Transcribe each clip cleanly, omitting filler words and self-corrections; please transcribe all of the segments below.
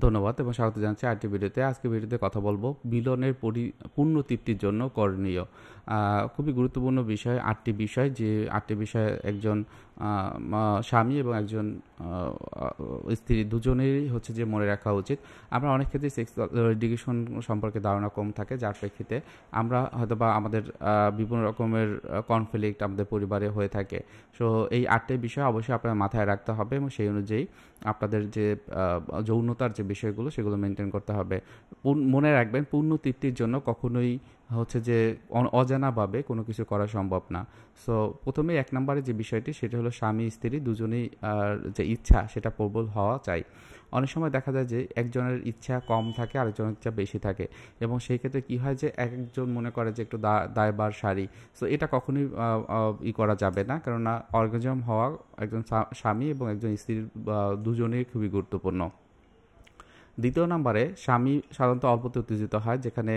ধন্যবাদ এবং স্বাগত জানাচ্ছি আরেকটি ভিডিওতে। আজকে ভিডিওতে কথা বলবো মিলনের পূর্ণ তৃপ্তির জন্য করণীয়। খুবই গুরুত্বপূর্ণ বিষয়, ৮টি বিষয়, যে ৮টি বিষয় একজন স্বামী এবং একজন স্ত্রী দুজনেরই হচ্ছে যে মনে রাখা উচিত। আমরা অনেক ক্ষেত্রে সেক্সুয়াল এডুকেশন সম্পর্কে ধারণা কম থাকে, যার প্রেক্ষিতে আমরা হয়তোবা আমাদের বিভিন্ন রকমের কনফ্লিক্ট আমাদের পরিবারে হয়ে থাকে। সো এই ৮টি বিষয় অবশ্যই আপনার মাথায় রাখতে হবে এবং সেই অনুযায়ী আপনাদের যে যৌনতার যে বিষয়গুলো সেগুলো মেনটেন করতে হবে। মনে রাখবেন, পূর্ণ তৃপ্তির জন্য কখনোই হচ্ছে যে অজানাভাবে কোনো কিছু করা সম্ভব না। সো প্রথমেই ১ নম্বরে যে বিষয়টি সেটা হলো স্বামী স্ত্রী দুজনেই যে ইচ্ছা সেটা প্রবল হওয়া চাই। অনেক সময় দেখা যায় যে একজনের ইচ্ছা কম থাকে, আরেকজনের ইচ্ছা বেশি থাকে, এবং সেই ক্ষেত্রে কী হয় যে একজন মনে করে যে একটু দায়ভার সারি। সো এটা কখনোই করা যাবে না, কেননা অর্গাজম হওয়া একজন স্বামী এবং একজন স্ত্রীর দুজনেই খুবই গুরুত্বপূর্ণ। দ্বিতীয় নম্বরে স্বামী সাধারণত অল্পতে উত্তেজিত হয়, যেখানে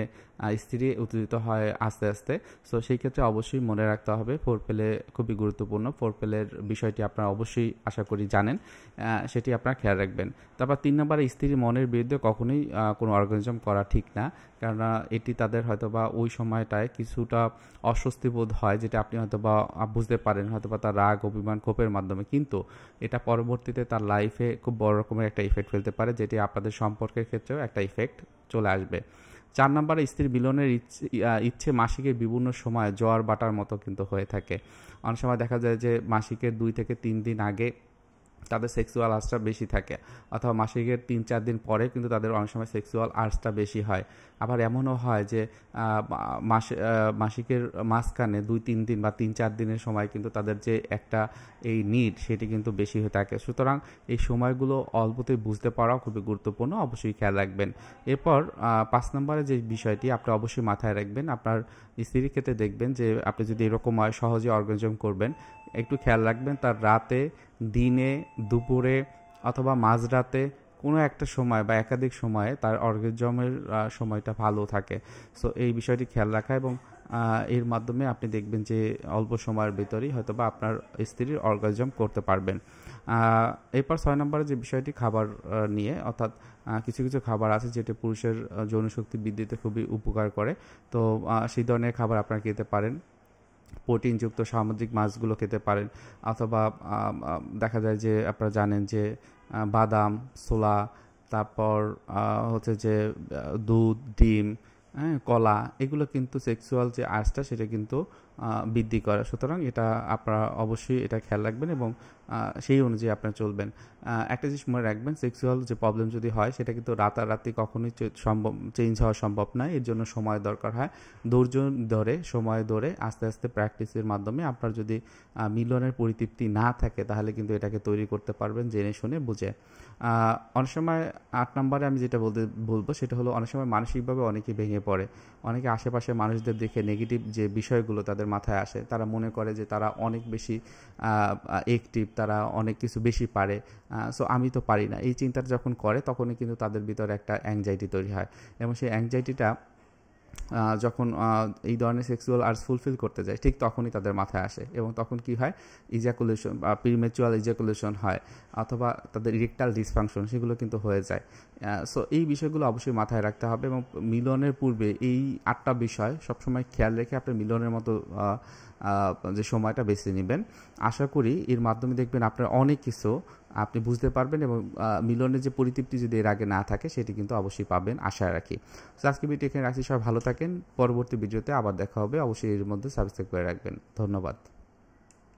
স্ত্রী উত্তেজিত হয় আস্তে আস্তে। সো সেই ক্ষেত্রে অবশ্যই মনে রাখতে হবে ফোরপ্লে খুবই গুরুত্বপূর্ণ। ফোরপ্লের বিষয়টি আপনারা অবশ্যই আশা করি জানেন, সেটি আপনারা খেয়াল রাখবেন। তারপর ৩ নম্বরে স্ত্রীর মনের বিরুদ্ধে কখনোই কোনো অর্গানিজম করা ঠিক না, কেননা এটি তাদের হয়তোবা ওই সময়টায় কিছুটা অস্বস্তি বোধ হয়, যেটা আপনি হয়তোবা বুঝতে পারেন হয়তোবা তার রাগ অভিমান ক্ষোভের মাধ্যমে, কিন্তু এটা পরবর্তীতে তার লাইফে খুব বড় রকমের একটা ইফেক্ট ফেলতে পারে, যেটি আপনাদের সম্পর্কের ক্ষেত্রেও একটা ইফেক্ট চলে আসবে। ৪ নম্বরে স্ত্রীর মিলনের ইচ্ছে মাসিকের বিভিন্ন সময় জোয়ার বাটার মতো কিন্তু হয়ে থাকে। অনেক সময় দেখা যায় যে মাসিকের ২ থেকে ৩ দিন আগে তাদের সেক্সুয়াল আর্জটা বেশি থাকে, অথবা মাসিকের ৩-৪ দিন পরে কিন্তু তাদের অনেক সময় সেক্সুয়াল আর্জটা বেশি হয়। আবার এমনও হয় যে মাসিকের মাঝখানে ২-৩ দিন বা ৩-৪ দিনের সময় কিন্তু তাদের যে একটা এই নিড সেটি কিন্তু বেশি হয়ে থাকে। সুতরাং এই সময়গুলো অল্পতেই বুঝতে পারাও খুবই গুরুত্বপূর্ণ, অবশ্যই খেয়াল রাখবেন। এরপর ৫ নম্বরে যে বিষয়টি আপনি অবশ্যই মাথায় রাখবেন, আপনার স্ত্রীর ক্ষেত্রে দেখবেন যে আপনি যদি এরকম হয় সহজে অর্গানিজম করবেন, একটু খেয়াল রাখবেন তার রাতে, দিনে, দুপুরে অথবা মাঝরাতে কোনো একটা সময় বা একাধিক সময়ে তার অর্গাজমের সময়টা ভালো থাকে। সো এই বিষয়টি খেয়াল রাখা, এবং এর মাধ্যমে আপনি দেখবেন যে অল্প সময়ের ভিতরেই হয়তোবা আপনার স্ত্রীর অর্গাজম করতে পারবেন। এরপর ৬ নম্বরে যে বিষয়টি খাবার নিয়ে, অর্থাৎ কিছু কিছু খাবার আছে যেটা পুরুষের যৌনশক্তি বৃদ্ধিতে খুবই উপকার করে। তো সেই ধরনের খাবার আপনারা খেতে পারেন। প্রোটিনযুক্ত সামুদ্রিক মাছগুলো খেতে পারেন, অথবা দেখা যায় যে আপনারা জানেন যে বাদাম, ছোলা, তারপর হচ্ছে যে দুধ, ডিম, হ্যাঁ, কলা, এগুলো কিন্তু সেক্সুয়াল যে আর্জটা সেটা কিন্তু বৃদ্ধি করে। সুতরাং এটা আপনারা অবশ্যই এটা খেয়াল রাখবেন এবং সেই অনুযায়ী আপনারা চলবেন। একটা জিনিস মনে রাখবেন, সেক্সুয়াল যে প্রবলেম যদি হয় সেটা কিন্তু রাতারাতি কখনোই চেঞ্জ হওয়া সম্ভব নয়। এর জন্য সময় দরকার হয়, ধৈর্য ধরে, সময় ধরে, আস্তে আস্তে প্র্যাকটিসের মাধ্যমে আপনার যদি মিলনের পরিতৃপ্তি না থাকে তাহলে কিন্তু এটাকে তৈরি করতে পারবেন জেনে শুনে বুঝে। অনেক সময় ৮ নম্বরে আমি যেটা বলবো সেটা হলো, অনেক সময় মানসিকভাবে অনেকে ভেঙে পড়ে। অনেকে আশেপাশে মানুষদের দেখে নেগেটিভ যে বিষয়গুলো তাদের মাথায় আসে, তারা মনে করে যে তারা অনেক বেশি অ্যাক্টিভ, তারা অনেক কিছু বেশি পারে, সো আমি তো পারি না। এই চিন্তাটা যখন করে তখনই কিন্তু তাদের ভিতরে একটা অ্যাংজাইটি তৈরি হয়, এবং সেই অ্যাংজাইটিটা যখন এই ধরনের সেক্সুয়াল আর্জ ফুলফিল করতে যায় ঠিক তখনই তাদের মাথায় আসে, এবং তখন কি হয়, ইজাকুলেশন বা প্রিমেচুয়াল ইজাকুলেশন হয়, অথবা তাদের ইরেকটাল ডিসফাংশন সেগুলো কিন্তু হয়ে যায়। সো এই বিষয়গুলো অবশ্যই মাথায় রাখতে হবে, এবং মিলনের পূর্বে এই ৮টা বিষয় সবসময় খেয়াল রেখে আপনি মিলনের মতো যে সময়টা বেছে নেবেন। আশা করি এর মাধ্যমে দেখবেন আপনার অনেক কিছু আপনি বুঝতে পারবেন, এবং মিলনের যে পরিতৃপ্তি যদি এর আগে না থাকে সেটি কিন্তু অবশ্যই পাবেন, আশা রাখি। সো আজকে ভিডিও এখানে রাখছি, সবাই ভালো থাকেন। পরবর্তী ভিডিওতে আবার দেখা হবে, অবশ্যই এর মধ্যে সাবস্ক্রাইব করে রাখবেন। ধন্যবাদ।